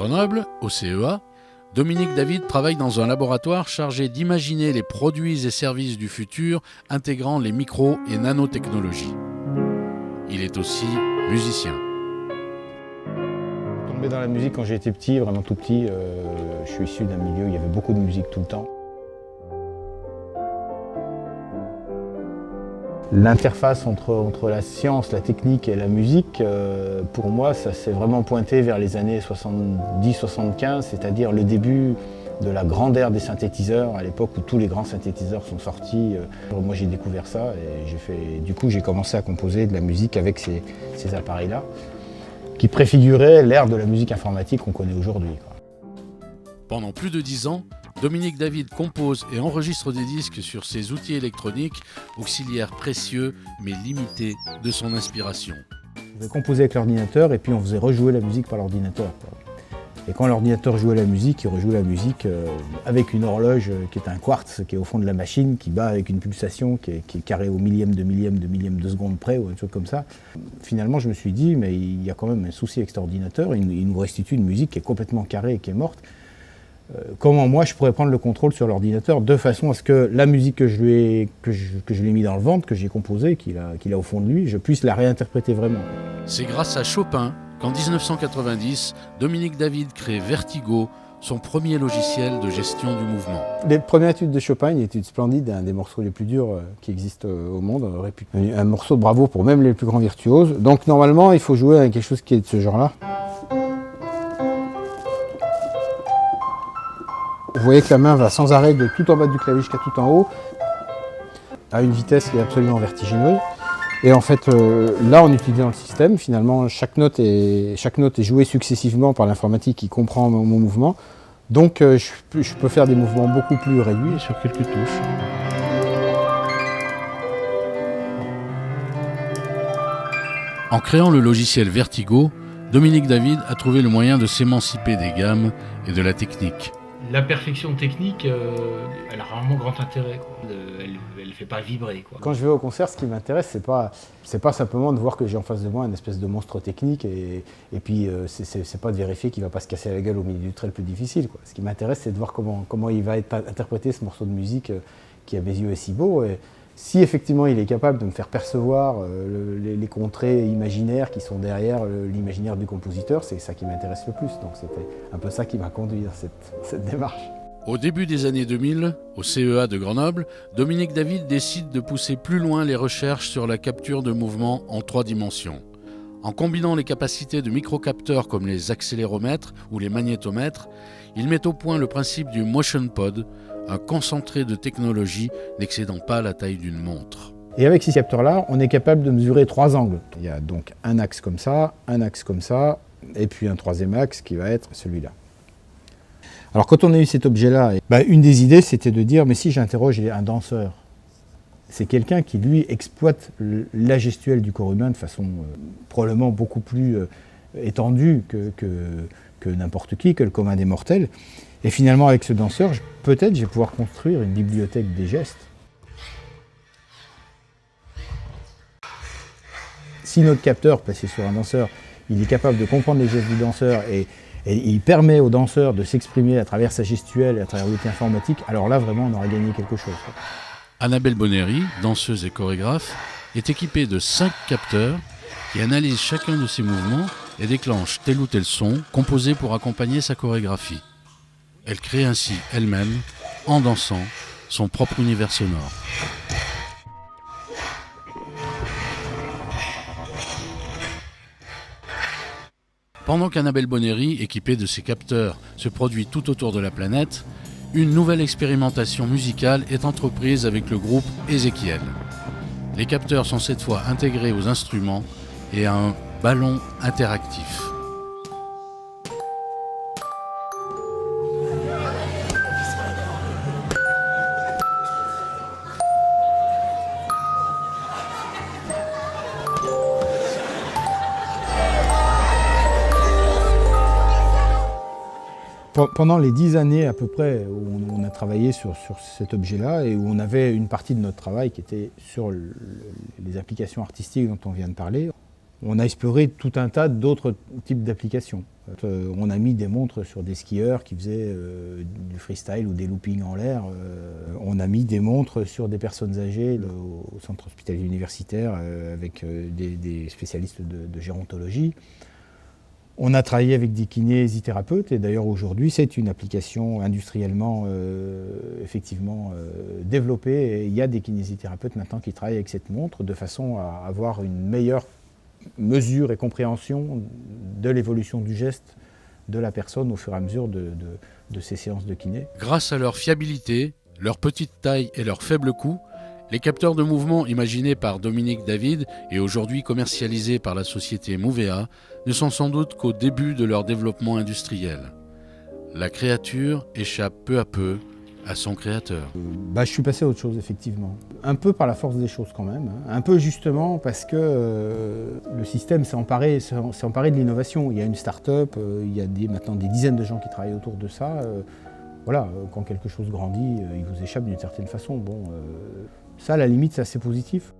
Grenoble, au CEA, Dominique David travaille dans un laboratoire chargé d'imaginer les produits et services du futur intégrant les micro- et nanotechnologies. Il est aussi musicien. Je suis tombé dans la musique quand j'étais petit, vraiment tout petit. Je suis issu d'un milieu où il y avait beaucoup de musique tout le temps. L'interface entre la science, la technique et la musique, pour moi, ça s'est vraiment pointé vers les années 70-75, c'est-à-dire le début de la grande ère des synthétiseurs, à l'époque où tous les grands synthétiseurs sont sortis. Moi, j'ai découvert ça et du coup, j'ai commencé à composer de la musique avec ces appareils-là, qui préfiguraient l'ère de la musique informatique qu'on connaît aujourd'hui. Pendant plus de 10 ans, Dominique David compose et enregistre des disques sur ses outils électroniques, auxiliaires précieux mais limités de son inspiration. Je faisais composer avec l'ordinateur et puis on faisait rejouer la musique par l'ordinateur. Et quand l'ordinateur jouait la musique, il rejouait la musique avec une horloge qui est un quartz, qui est au fond de la machine, qui bat avec une pulsation qui est carrée au millième de seconde près ou un truc comme ça. Finalement, je me suis dit, mais il y a quand même un souci avec cet ordinateur, il nous restitue une musique qui est complètement carrée et qui est morte. Comment moi je pourrais prendre le contrôle sur l'ordinateur de façon à ce que la musique que je lui ai mis dans le ventre, que j'ai composée, qu'il a au fond de lui, je puisse la réinterpréter vraiment. C'est grâce à Chopin qu'en 1990, Dominique David crée Vertigo, son premier logiciel de gestion du mouvement. Les premières études de Chopin, une étude splendide, un des morceaux les plus durs qui existent au monde, un morceau de bravoure pour même les plus grands virtuoses. Donc normalement, il faut jouer avec quelque chose qui est de ce genre-là. Vous voyez que la main va sans arrêt de tout en bas du clavier jusqu'à tout en haut, à une vitesse qui est absolument vertigineuse. Et en fait, là, en utilisant le système, finalement, chaque note est jouée successivement par l'informatique qui comprend mon mouvement. Donc, je peux faire des mouvements beaucoup plus réduits sur quelques touches. En créant le logiciel Vertigo, Dominique David a trouvé le moyen de s'émanciper des gammes et de la technique. La perfection technique, elle a rarement grand intérêt, quoi. Elle ne fait pas vibrer, quoi. Quand je vais au concert, ce qui m'intéresse, c'est pas simplement de voir que j'ai en face de moi une espèce de monstre technique et puis c'est pas de vérifier qu'il ne va pas se casser la gueule au milieu du trait le plus difficile, quoi. Ce qui m'intéresse, c'est de voir comment il va être interprété ce morceau de musique qui à mes yeux est si beau. Et si effectivement il est capable de me faire percevoir les contrées imaginaires qui sont derrière l'imaginaire du compositeur, c'est ça qui m'intéresse le plus. Donc c'était un peu ça qui m'a conduit dans cette démarche. Au début des années 2000, au CEA de Grenoble, Dominique David décide de pousser plus loin les recherches sur la capture de mouvements en 3 dimensions. En combinant les capacités de microcapteurs comme les accéléromètres ou les magnétomètres, il met au point le principe du motion pod, un concentré de technologie n'excédant pas la taille d'une montre. Et avec ces capteurs-là, on est capable de mesurer 3 angles. Il y a donc un axe comme ça, et puis un troisième axe qui va être celui-là. Alors quand on a eu cet objet-là, une des idées c'était de dire, mais si j'interroge un danseur, c'est quelqu'un qui lui exploite la gestuelle du corps humain de façon probablement beaucoup plus étendue que n'importe qui, que le commun des mortels. Et finalement, avec ce danseur, peut-être je vais pouvoir construire une bibliothèque des gestes. Si notre capteur, placé sur un danseur, il est capable de comprendre les gestes du danseur et il permet au danseur de s'exprimer à travers sa gestuelle et à travers l'outil informatique, alors là, vraiment, on aura gagné quelque chose. Annabelle Bonnery, danseuse et chorégraphe, est équipée de 5 capteurs qui analysent chacun de ses mouvements et déclenchent tel ou tel son composé pour accompagner sa chorégraphie. Elle crée ainsi elle-même, en dansant, son propre univers sonore. Pendant qu'Annabelle Bonnery, équipée de ses capteurs, se produit tout autour de la planète, une nouvelle expérimentation musicale est entreprise avec le groupe Ezekiel. Les capteurs sont cette fois intégrés aux instruments et à un ballon interactif. Pendant les 10 années à peu près où on a travaillé sur cet objet-là et où on avait une partie de notre travail qui était sur les applications artistiques dont on vient de parler, on a exploré tout un tas d'autres types d'applications. On a mis des montres sur des skieurs qui faisaient du freestyle ou des loopings en l'air. On a mis des montres sur des personnes âgées au centre hospitalier universitaire avec des spécialistes de gérontologie. On a travaillé avec des kinésithérapeutes et d'ailleurs aujourd'hui c'est une application industriellement effectivement développée. Et il y a des kinésithérapeutes maintenant qui travaillent avec cette montre de façon à avoir une meilleure mesure et compréhension de l'évolution du geste de la personne au fur et à mesure de ces séances de kiné. Grâce à leur fiabilité, leur petite taille et leur faible coût, les capteurs de mouvement imaginés par Dominique David et aujourd'hui commercialisés par la société Movea ne sont sans doute qu'au début de leur développement industriel. La créature échappe peu à peu à son créateur. Je suis passé à autre chose, effectivement. Un peu par la force des choses quand même. Un peu justement parce que le système s'est emparé de l'innovation. Il y a une start-up, il y a maintenant des dizaines de gens qui travaillent autour de ça. Quand quelque chose grandit, il vous échappe d'une certaine façon. Ça, à la limite, c'est assez positif.